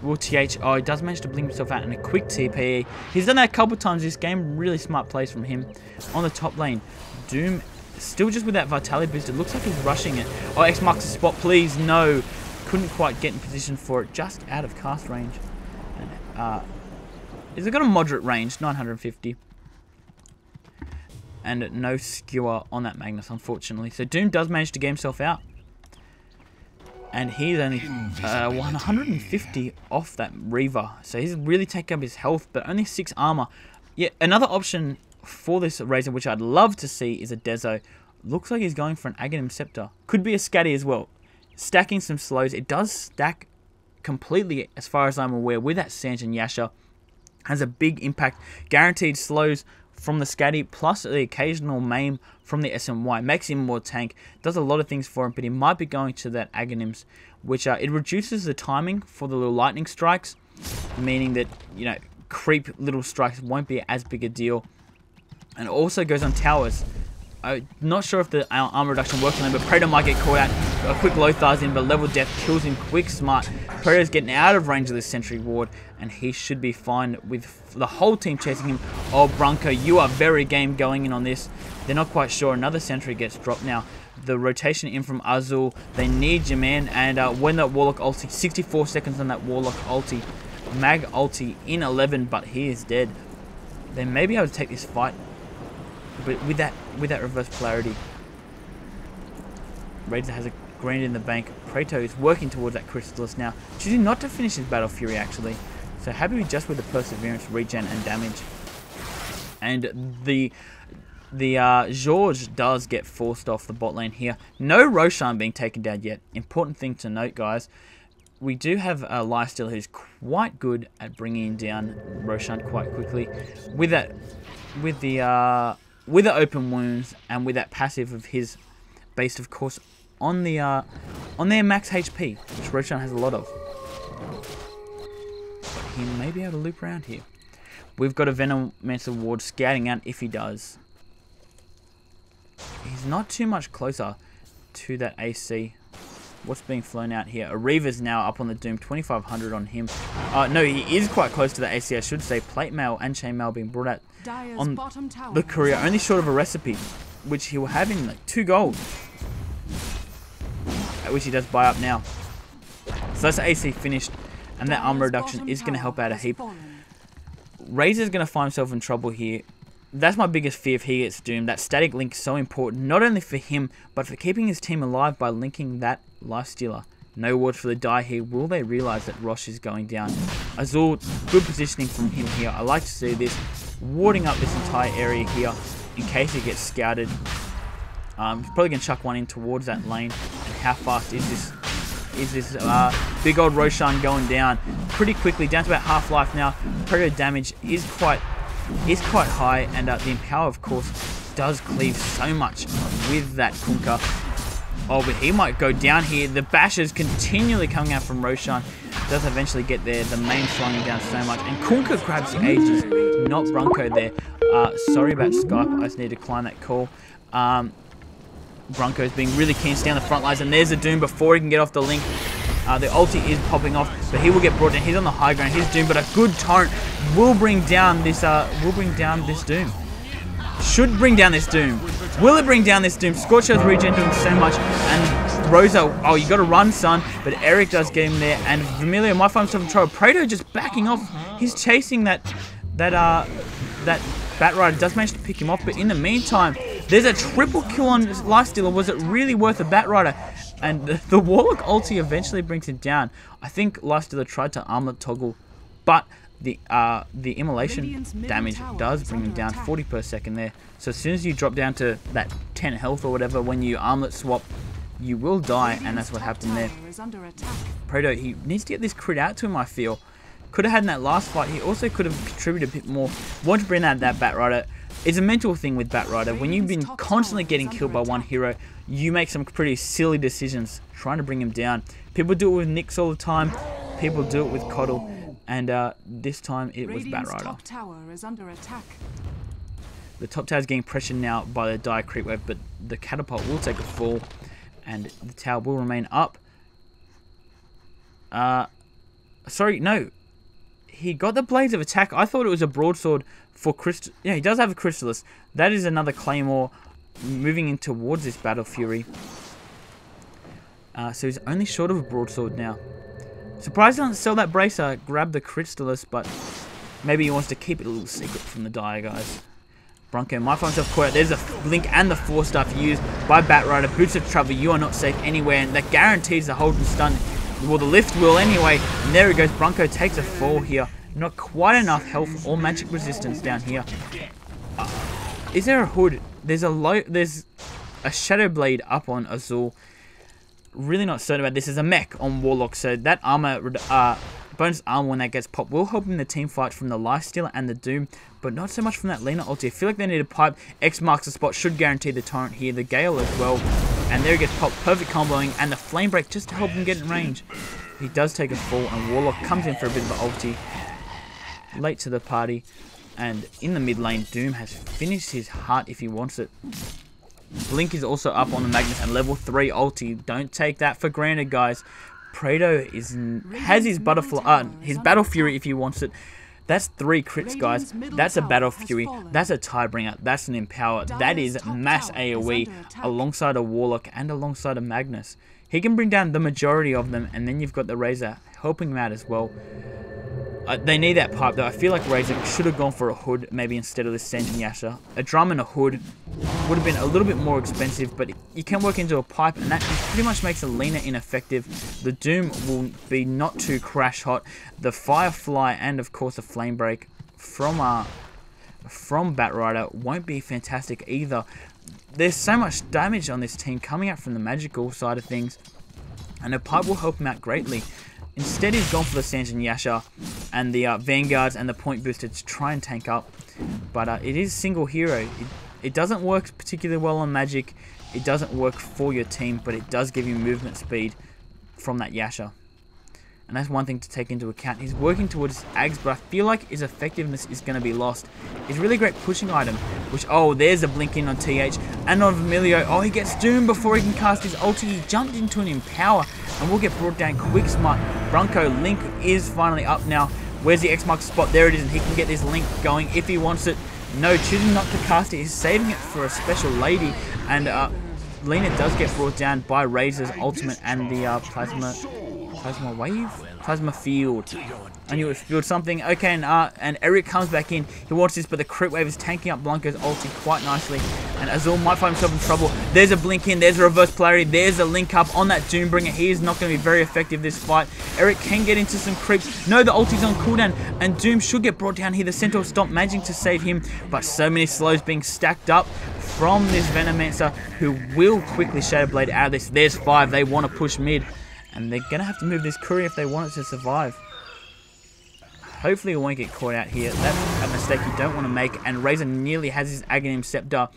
Will TH, oh, he does manage to blink himself out in a quick TPE. He's done that a couple times this game. Really smart plays from him. On the top lane, Doom Still just with that Vitality boost. It looks like he's rushing it. Oh, X marks the spot, please. No. Couldn't quite get in position for it. Just out of cast range. And, it's got a moderate range, 950. And no skewer on that Magnus, unfortunately. So Doom does manage to get himself out. And he's only 150 off that Reaver. So he's really taking up his health, but only 6 armor. Yeah, another option for this Razor, which I'd love to see, is a Dezo. Looks like he's going for an Aghanim Scepter. Could be a Scatty as well. Stacking some slows. It does stack completely, as far as I'm aware, with that Sanj and Yasha. Has a big impact. Guaranteed slows from the Scatty, plus the occasional maim from the SMY. Makes him more tank. Does a lot of things for him, but he might be going to that Aghanims, which it reduces the timing for the little lightning strikes, meaning that, you know, creep little strikes won't be as big a deal. And also goes on towers. I'm not sure if the armor reduction works on him, but Predator might get caught out. A quick Lothar's in, but level death kills him quick, smart. Predator's getting out of range of the Sentry Ward, and he should be fine with the whole team chasing him. Oh, Bronco, you are very game going in on this. They're not quite sure. Another Sentry gets dropped now. The rotation in from Azul. They need your man, and when that Warlock ulti, 64 seconds on that Warlock ulti. Mag ulti in 11, but he is dead. They may be able to take this fight, but with that reverse polarity, Razor has a grand in the bank. Praeto is working towards that Crystallis now, choosing not to finish his Battle Fury actually. So happy just with the Perseverance, regen, and damage. And the Jorge does get forced off the bot lane here. No Roshan being taken down yet. Important thing to note, guys. We do have a Lifestealer who's quite good at bringing down Roshan quite quickly. With the open wounds and with that passive of his, based of course on their max HP, which Roshan has a lot of. But he may be able to loop around here. We've got a Venomancer Ward scouting out if he does. He's not too much closer to that AC. What's being flown out here? A Reaver's now up on the Doom, 2500 on him. No, he is quite close to the AC, I should say. Plate mail and chain mail being brought out on the courier, only short of a recipe, which he will have in like 2 gold, which he does buy up now. So that's the AC finished, and that armor reduction is going to help out a heap. Razor's going to find himself in trouble here. That's my biggest fear if he gets doomed. That static link is so important, not only for him, but for keeping his team alive by linking that Lifestealer. No wards for the die here. Will they realise that Rosh is going down? Azul, good positioning from him here. I like to see this. Warding up this entire area here in case he gets scouted. He's probably going to chuck one in towards that lane. And how fast is this? Big old Roshan going down pretty quickly, down to about half life now. Predator damage is quite high, and the Empower, of course, does cleave so much with that Kunkka. Oh, but he might go down here. The bashes continually coming out from Roshan. Does eventually get there. The main slowing down so much, and Kunkka grabs the ages, not Bronco there. Sorry about Skype, I just need to decline that call. Bronco's being really keen to stay on the front lines, and there's a Doom before he can get off the link. The ulti is popping off, but he will get brought down. He's on the high ground. He's Doom, but a good torrent will bring down this. Doom. Should bring down this Doom. Will it bring down this Doom? Scorcher's regen doing so much, and Rosa. Oh, you got to run, son. But Eric does get him there, and Vermilio might find himself in trouble. Praeto just backing off. He's chasing that Batrider. Does manage to pick him off, but in the meantime, there's a triple kill on Lifestealer. Was it really worth a Batrider? And the Warlock ulti eventually brings him down. I think Lifestealer tried to armlet toggle, but the immolation damage does bring him down 40 per second there. So as soon as you drop down to that 10 health or whatever, when you armlet swap, you will die, and that's what happened there. Preto, he needs to get this crit out to him, I feel. Could have had in that last fight. He also could have contributed a bit more. Want to bring out that Batrider. It's a mental thing with Batrider. When you've been constantly getting killed by one hero, you make some pretty silly decisions trying to bring him down. People do it with Nyx all the time. People do it with Coddle. And this time it was Batrider. The top tower is getting pressured now by the dire creep wave, but the catapult will take a fall, and the tower will remain up. Sorry, no. He got the blades of attack. I thought it was a broadsword for Crystal. Yeah, he does have a Crystallis. That is another Claymore. moving in towards this Battle Fury. So he's only short of a broadsword now. Surprised he doesn't sell that bracer, grab the Crystallis, but maybe he wants to keep it a little secret from the dire guys. Bronco might find himself caught out. There's a blink and the 4-star used by Batrider. Boots of Travel, you are not safe anywhere, and that guarantees the hold and stun. Well, the lift will anyway, and there he goes. Bronco takes a fall here. Not quite enough health or magic resistance down here. Is there a hood? There's a Shadow Blade up on Azul. Really not certain about this. There's a mech on Warlock, so that armor, bonus armor when that gets popped will help in the team fight from the Lifestealer and the Doom, but not so much from that Lina ulti. I feel like they need a pipe. X marks the spot, should guarantee the torrent here. The Gale as well, and there he gets popped. Perfect comboing, and the Flame Break just to help him get in range. He does take a fall, and Warlock comes in for a bit of an ulti. Late to the party, and in the mid lane, Doom has finished his heart if he wants it. Blink is also up on the Magnus and level 3 ulti. Don't take that for granted, guys. Prado has his Battle Fury if he wants it. That's 3 crits, guys. That's a Battle Fury. That's a Tidebringer. That's an Empower. That is mass AoE alongside a Warlock and alongside a Magnus. He can bring down the majority of them, and then you've got the Razor helping him out as well. They need that pipe though. I feel like Razor should have gone for a hood maybe instead of this Sanjin Yasha. A drum and a hood would have been a little bit more expensive, but you can work into a pipe, and that pretty much makes a Lina ineffective. The Doom will be not too crash hot. The Firefly and of course a Flame Break from Batrider won't be fantastic either. There's so much damage on this team coming out from the magical side of things, and a pipe will help him out greatly. Instead, he's gone for the Sanjin Yasha and the Vanguards and the point booster to try and tank up. But it is single hero. It doesn't work particularly well on magic. It doesn't work for your team, but it does give you movement speed from that Yasha. And that's one thing to take into account. He's working towards Ags, but I feel like his effectiveness is going to be lost. He's a really great pushing item, which, oh, there's a blink in on TH and on Vermilio. Oh, he gets Doom before he can cast his ulti. He jumped into an Empower and will get brought down quick smart. Bronco, Link is finally up now. Where's the X mark spot? There it is, and he can get this Link going if he wants it. No, choosing not to cast it. He's saving it for a special lady, and Lina does get brought down by Razor's ultimate and the Plasma Field. I knew it would field something. Okay, and Eric comes back in. He wants this, but the crit wave is tanking up Blanco's ulti quite nicely. And Azul might find himself in trouble. There's a blink in. There's a reverse polarity. There's a link up on that Doombringer. He is not going to be very effective this fight. Eric can get into some creeps. No, the ulti's on cooldown, and Doom should get brought down here. The Centaur Stomp managing to save him, but so many slows being stacked up from this Venomancer, who will quickly Shadow Blade out of this. There's 5. They want to push mid, and they're going to have to move this Courier if they want it to survive. Hopefully it won't get caught out here. That's a mistake you don't want to make, and Razor nearly has his Aghanim Scepter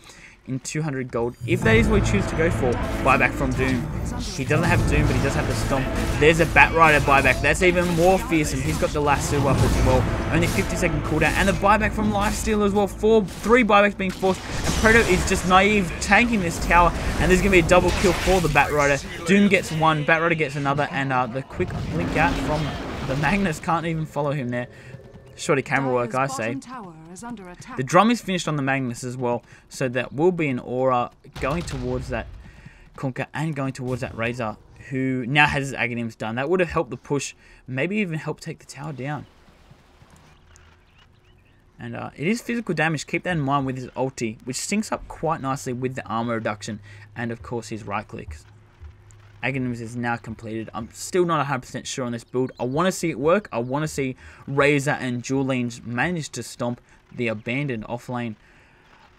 in 200 gold. If that is what he chooses to go for, buyback from Doom. He doesn't have Doom, but he does have the Stomp. There's a Batrider buyback. That's even more fearsome. He's got the Lasso up as well. Only 50-second cooldown, and the buyback from Lifestealer as well. 3 buybacks being forced, and Predator is just naive, tanking this tower, and there's going to be a double kill for the Batrider. Doom gets 1, Batrider gets another, and the quick blink out from the Magnus can't even follow him there. Shoddy camera work, I say. The drum is finished on the Magnus as well, so that will be an aura going towards that Kunkka and going towards that Razor, who now has his Aghanims done. That would have helped the push, maybe even helped take the tower down. And it is physical damage. Keep that in mind with his ulti, which syncs up quite nicely with the armor reduction and of course his right clicks. Aghanims is now completed. I'm still not 100% sure on this build. I want to see it work. I want to see Razor and Julene manage to stomp the abandoned offlane,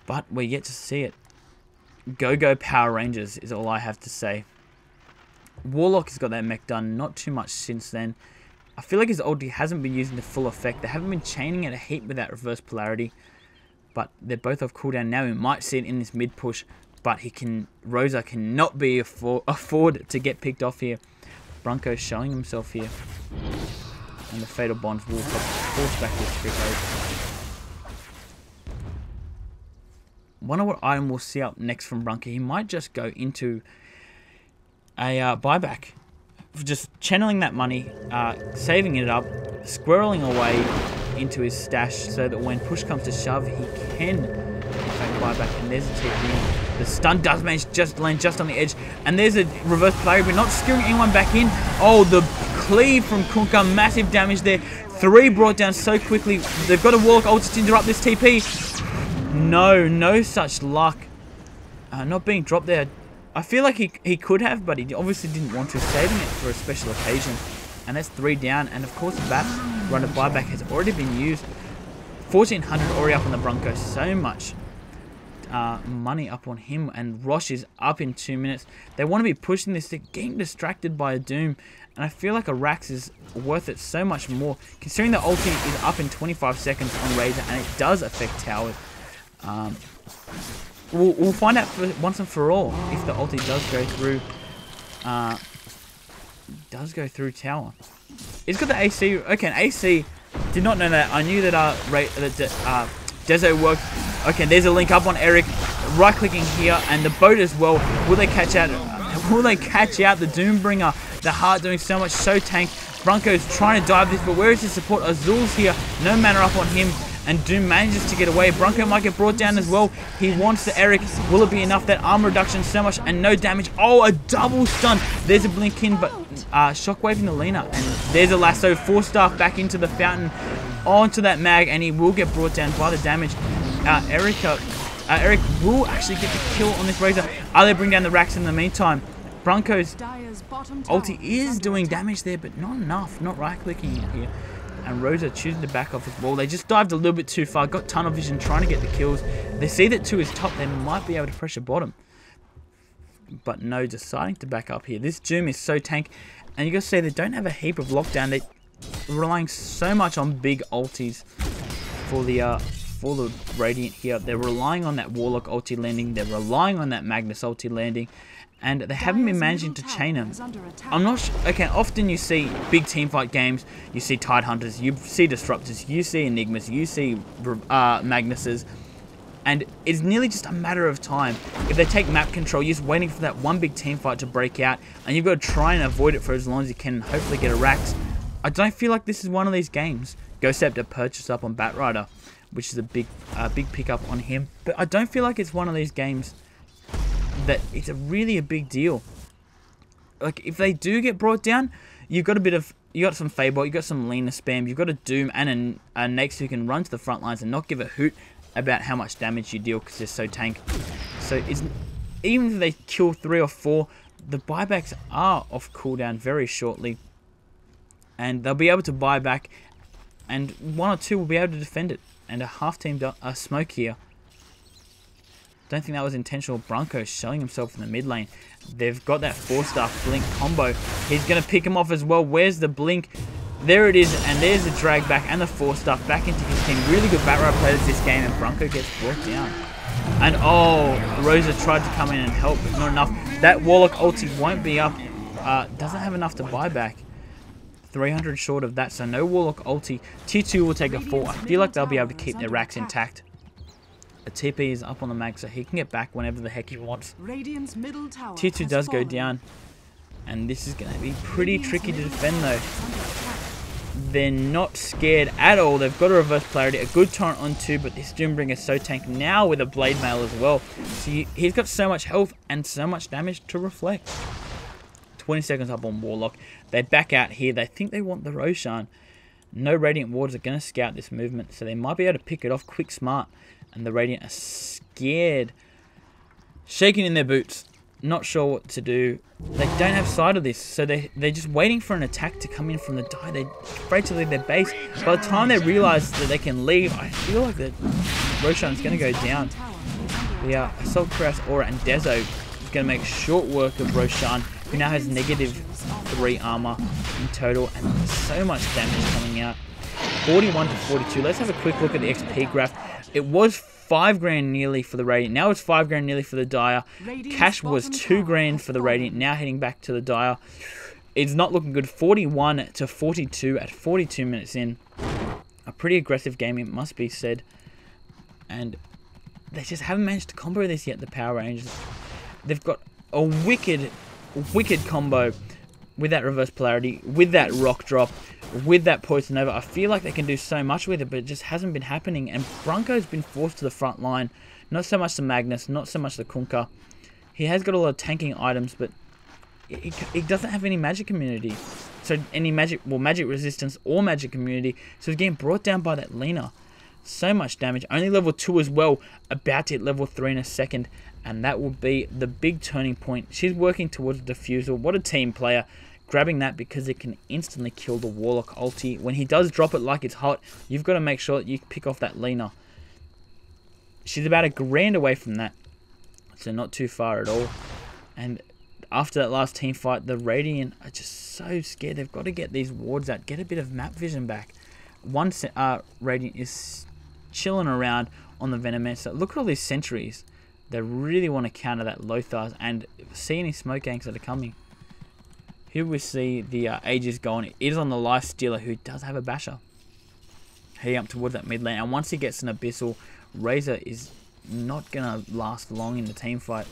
but we're yet to see it. Go Power Rangers is all I have to say. Warlock has got that mech done. Not too much since then. I feel like his ulti hasn't been using the full effect. They haven't been chaining it a heap with that reverse polarity, but they're both off cooldown now. We might see it in this mid push, but Rosa cannot be afford to get picked off here. Bronco showing himself here, and the Fatal Bonds will force back this trick. Wonder what item we'll see up next from Bronco. He might just go into a buyback, just channeling that money, saving it up, squirreling away into his stash, so that when push comes to shove, he can buy back. And there's a TP. The stun does manage just to land just on the edge. And there's a reverse player, but not skewing anyone back in. Oh, the cleave from Kunka. Massive damage there. 3 brought down so quickly. They've got a Warlock ulti to interrupt this TP. No such luck. Not being dropped there. I feel like he could have, but he obviously didn't want to, saving it for a special occasion. And that's 3 down. And of course, Bap's run of buyback has already been used. 1,400 already up on the Bronco. So much money up on him. And Rosh is up in 2 minutes. They want to be pushing this. They're getting distracted by a Doom. And I feel like a Rax is worth it so much more, considering the ulti is up in 25 seconds on Razor, and it does affect towers. We'll find out once and for all if the ulti does go through tower. It's got the AC. Okay, AC. Did not know that. I knew that Dezo worked. Okay, there's a link up on Eric. Right clicking here, and the boat as well. Will they catch out? Will they catch out the Doombringer? The Heart doing so much, so tank. Bronco's trying to dive this, but where is his support? Azul's here, no mana up on him, and Doom manages to get away. Bronco might get brought down as well. He wants the Eric. Will it be enough? That armor reduction so much and no damage. Oh, a double stun. There's a blink in, but shockwave in the Lina, and there's a lasso. 4-star back into the fountain, onto that mag, and he will get brought down by the damage. Eric will actually get the kill on this Razor. Are they bring down the Rax in the meantime? Bronco's ulti is doing damage there, but not enough. Not right-clicking here. And Rosa choosing to back off as well. They just dived a little bit too far. Got tunnel vision, trying to get the kills. They see that 2 is top. They might be able to pressure bottom. But no, deciding to back up here. This Doom is so tank. And you got to say, they don't have a heap of lockdown. They're relying so much on big ultis for the Radiant here. They're relying on that Warlock ulti landing. They're relying on that Magnus ulti landing. And they haven't been managing to chain them. I'm not sure. Okay, often you see big teamfight games, you see Tidehunters, you see Disruptors, you see Enigmas, you see Magnuses, and it's nearly just a matter of time. If they take map control, you're just waiting for that one big teamfight to break out, and you've got to try and avoid it for as long as you can and hopefully get a Rax. I don't feel like this is one of these games. Ghostscepter purchase up on Batrider, which is a big pickup on him, but I don't feel like it's one of these games that it's really a big deal. Like, if they do get brought down, you got some Fable, you got some Lina spam, you've got a Doom and a Nex who can run to the front lines and not give a hoot about how much damage you deal because they're so tank. So even if they kill 3 or 4, the buybacks are off cooldown very shortly, and they'll be able to buy back, and 1 or 2 will be able to defend it. And a half team smoke here. Don't think that was intentional. Bronco showing himself in the mid lane. They've got that 4-star blink combo. He's going to pick him off as well. Where's the blink? There it is. And there's the drag back and the 4-star back into his team. Really good Batrider players this game, and Bronco gets brought down. And oh, Rosa tried to come in and help, but not enough. That Warlock ulti won't be up. Doesn't have enough to buy back. 300 short of that, so no Warlock ulti. Tier 2 will take a fall. I feel like they'll be able to keep their racks intact. A TP is up on the mag, so he can get back whenever the heck he wants. Tier 2 does go down, and this is going to be pretty tricky to defend though. They're not scared at all. They've got a reverse polarity, a good torrent on 2, but this Doombringer is so tank now with a Blade Mail as well. So he's got so much health and so much damage to reflect. 20 seconds up on Warlock. They back out here. They think they want the Roshan. No Radiant Warders are going to scout this movement, so they might be able to pick it off quick smart. And the Radiant are scared. Shaking in their boots. Not sure what to do. They don't have sight of this, so they're just waiting for an attack to come in from the die. They're afraid to leave their base. By the time they realise that they can leave, I feel like that Roshan's going to go down. The Assault Cuirass Aura and Dezo is going to make short work of Roshan, who now has -3 armor in total, and so much damage coming out. 41 to 42. Let's have a quick look at the XP graph. It was 5 grand nearly for the Radiant. Now it's 5 grand nearly for the Dire. Cash was 2 grand for the Radiant. Now heading back to the Dire. It's not looking good. 41 to 42 at 42 minutes in. A pretty aggressive game, it must be said. And they just haven't managed to combo this yet, the Power Rangers. They've got a wicked combo with that reverse polarity, with that rock drop, with that poison over. I feel like they can do so much with it, but it just hasn't been happening. And Bronco's been forced to the front line. Not so much the Magnus, not so much the Kunkka. He has got a lot of tanking items, but he doesn't have any magic immunity. So any magic resistance or magic immunity. So he's getting brought down by that Lina. So much damage. Only level 2 as well. About to hit level 3 in a second. And that will be the big turning point. She's working towards the defusal. What a team player. Grabbing that because it can instantly kill the Warlock ulti. When he does drop it like it's hot, you've got to make sure that you pick off that Lina. She's about $1 grand away from that. So not too far at all. And after that last team fight, the Radiant are just so scared. They've got to get these wards out. Get a bit of map vision back. One Radiant is chilling around on the Venomancer. Look at all these sentries. They really want to counter that Lothars and see any smoke ganks that are coming. Here we see the Aegis going. It is on the Lifestealer, who does have a basher. Heading up towards that mid lane. And once he gets an Abyssal, Razor is not going to last long in the team fight,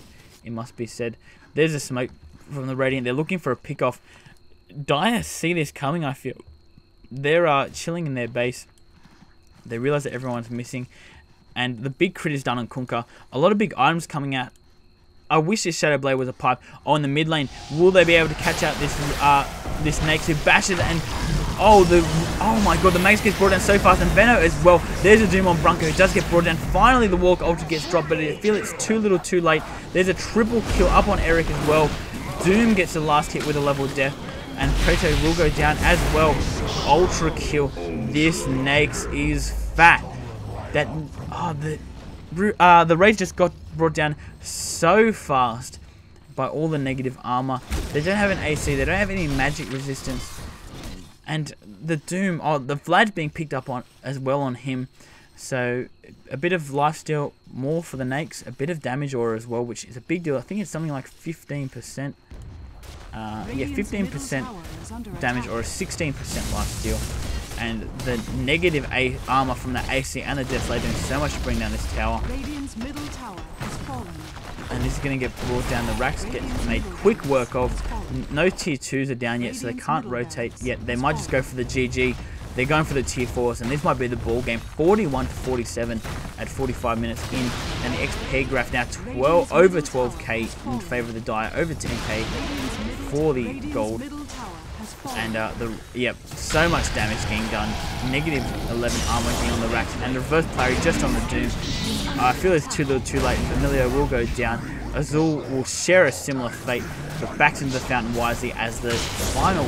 it must be said. There's a smoke from the Radiant. They're looking for a pick-off. Dire see this coming, I feel. They're chilling in their base. They realize that everyone's missing. And the big crit is done on Kunkka. A lot of big items coming out. I wish this Shadow Blade was a pipe. Oh, in the mid lane, will they be able to catch out this Nax who bashes and oh my god, the Mace gets brought down so fast, and Veno as well. There's a Doom on Brunker who does get brought down. Finally, the Walk ultra gets dropped, but I feel it's too little, too late. There's a triple kill up on Eric as well. Doom gets the last hit with a level of death, and Proto will go down as well. Ultra kill. This Nax is fat. That the Rage just got brought down so fast by all the negative armor. They don't have an AC, they don't have any magic resistance. And the Doom, the Vlad's being picked up on as well on him. So a bit of lifesteal more for the Nax, a bit of damage aura as well, which is a big deal. I think it's something like 15%. Yeah, 15% damage aura, 16% lifesteal. And the negative armor from the AC and the Death Blade doing so much to bring down this tower. Radiant's middle tower has fallen. And this is going to get brought down. The racks get made quick work of. No tier 2s are down yet, so they can't rotate yet. They might just go for the GG. They're going for the tier 4s, and this might be the ball game. 41-47 at 45 minutes in. And the XP graph now over 12k in favor of the Dire, over 10k for the gold. And so much damage getting done. Negative 11 armor getting on the racks, and the reverse parry just on the Doom. I feel it's too little, too late. Familiar will go down. Azul will share a similar fate, but backs into the fountain wisely as the final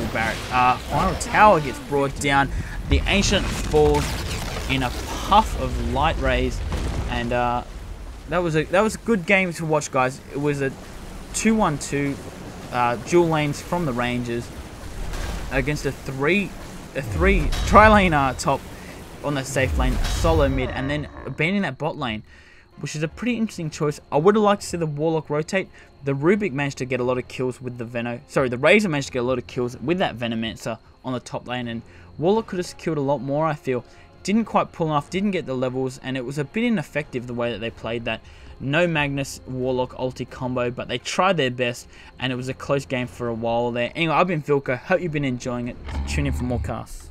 tower gets brought down. The Ancient falls in a puff of light rays, and that was a good game to watch, guys. It was a 2-1-2 dual lanes from the Rangers against a three tri-lane top on the safe lane, solo mid, and then abandoning that bot lane, which is a pretty interesting choice. I would have liked to see the Warlock rotate. The Rubik managed to get a lot of kills with the the Razor managed to get a lot of kills with that Venomancer on the top lane, and Warlock could have secured a lot more, I feel. Didn't quite pull off, didn't get the levels, and it was a bit ineffective the way that they played that. No Magnus Warlock ulti combo, but they tried their best, and it was a close game for a while there. Anyway, I've been Vilko. Hope you've been enjoying it. Tune in for more casts.